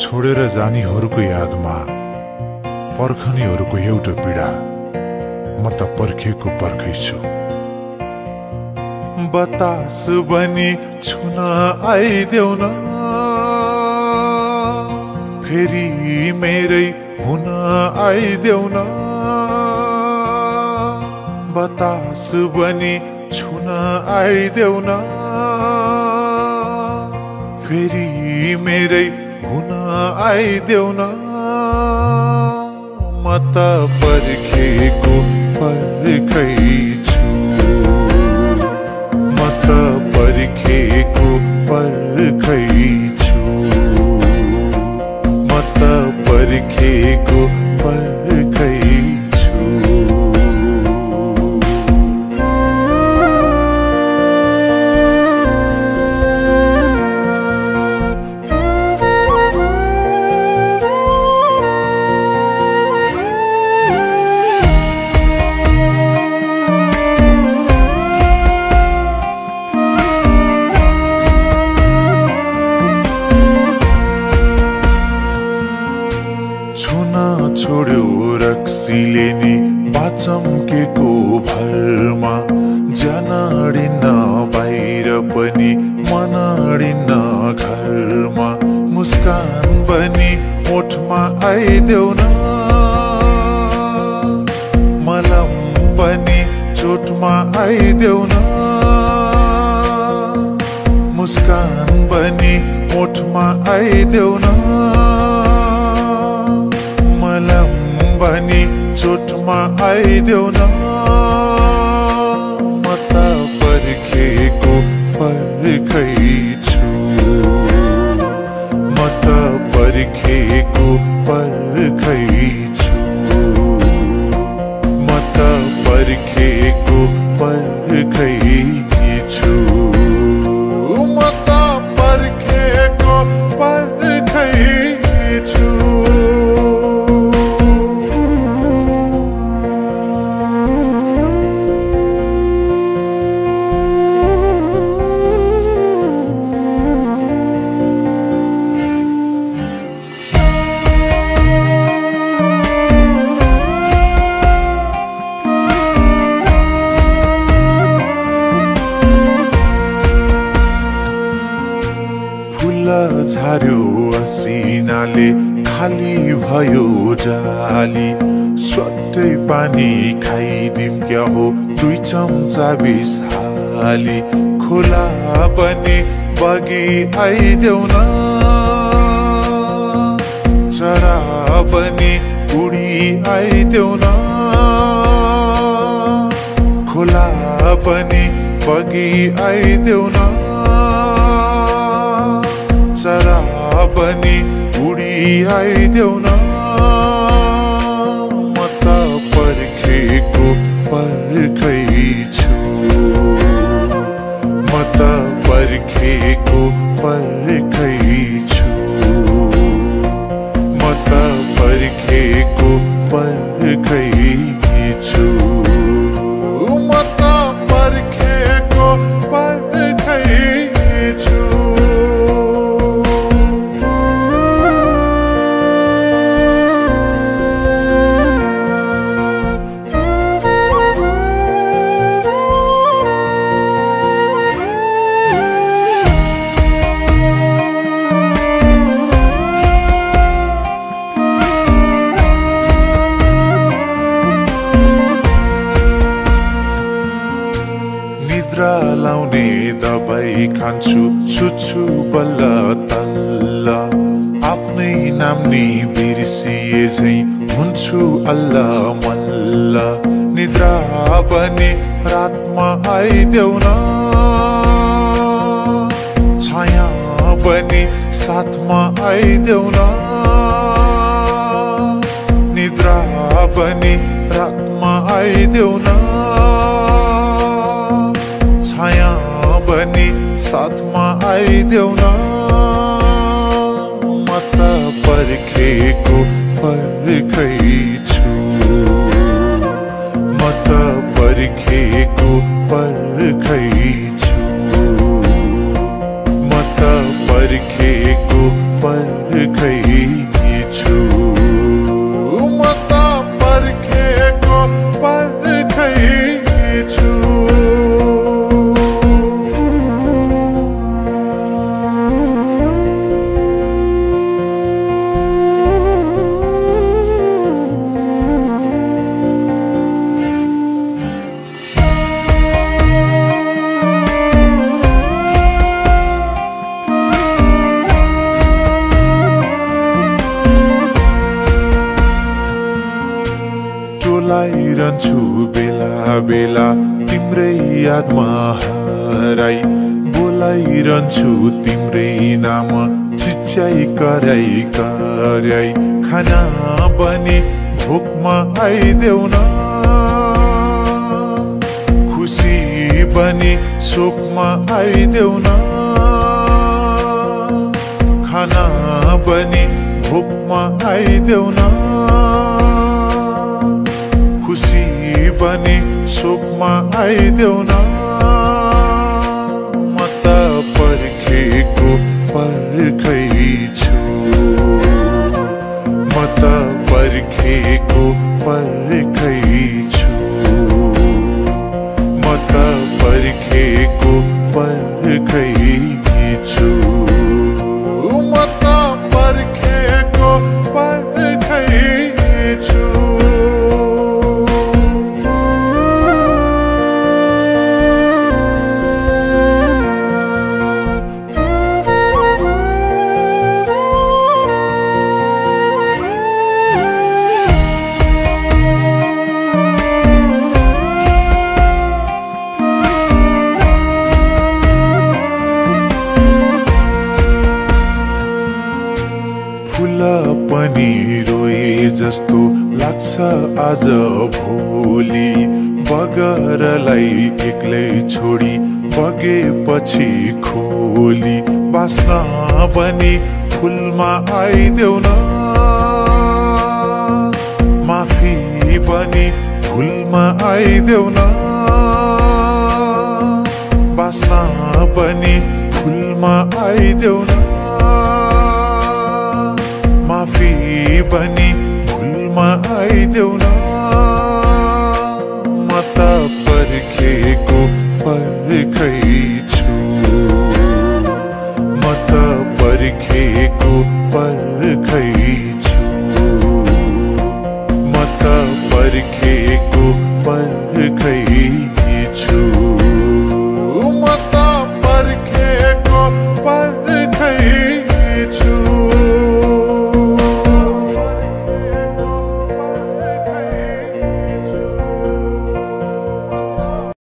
छोडेर जानीहरूको यादमा पर्खनीहरूको एउटा पीडा म त पर्खेको पर्खै छु। बतास बनी छुन आइदेऊ न, फेरि मेरै हुन आइदेऊ न। बतास बनी छुन आइदेऊ न, फेरि मेरै हुन आइदेऊ न। म त पर्खेको पर्खै छु, म त पर्खेको पर्खै छु, म त पर्खेको पर्खै छु। छोड्यो रक्सीले नि बाचम्केको भरमा, जनडिन्न बाहिर पनि मनडिन्न घरमा। मुस्कान बनी ओठमा आइदेऊ न, मलम बनी चोटमा आइदेऊ न। मुस्कान बनी ओठमा आइदेऊ न, मलम बनी चोटमा आइदेऊ न। म त पर्खेको पर्खै छु, म त पर्खेको पर्खै छु, म त पर्खेको पर्खै छु, म त पर्खेको पर्खै छु। झार्यो असिनाले खाली भयो जाली, स्वाटै पानी खाइदिम क्या हो 2 चम्चा बिस हाली। खोला बनी बगी आइदेऊ न, चरा बनी उडी आइदेऊ न। खोला बनी बगी आइदेऊ न, चरा बनी उडी आइदेऊ न। म त पर्खेको पर्खै छु, म त पर्खेको पर्खै छु, म त पर्खेको पर्खै छु, म त पर्खेको पर्खै छु। निद्रा लाउने दबाई खान्छु, सुत्छु बल्ल तल्ल। आफ्नै नाम नि बिर्सिए झै हुन्छु अल्ल मल्ल। निद्रा बनी रातमा आइदेऊ न, छाया बनी साथमा आइदेऊ न। निद्रा बनी रातमा आइदेऊ न, छाया बनी साथमा आइदेऊ न। म त पर्खेको पर्खै छु, म त पर्खेको पर्खै छु, म त पर्खेको पर्खैछु म त पर्खेको पर्खैछु टोलाइरहन्छु बेला बेला तिम्रै यादमा हराई बोलाइरहन्छु तिम्रै नाम चिच्याई कराई कराई खाना बनी भोकमा आइदेऊ न खुसी बनी शोकमा आइदेऊ न खाना बनी भोकमा आइदेऊ न खुसी बनी शोकमा आइदेऊ न म त पर्खेको पर्खैछु म त पर्खेको पर्खैछु म त पर्खेको पर्खैछु म त पर्खेको पर्खैछु पनि रोए जस्तो लाग्छ आज भोलि बगरलाई एक्लै छोडी बगेपछि खोली बास्न पनि फुलमा आइदेऊ न माफी पनि फुलमा आइदेऊ न बास्न पनि फुलमा आइदेऊ न माफी पनि फुलमा आइदेऊ न म त पर्खेको पर्खैछु म त पर्खेको पर्खैछु म त पर्खेको पर्खैछु म त पर्खेको पर्खैछु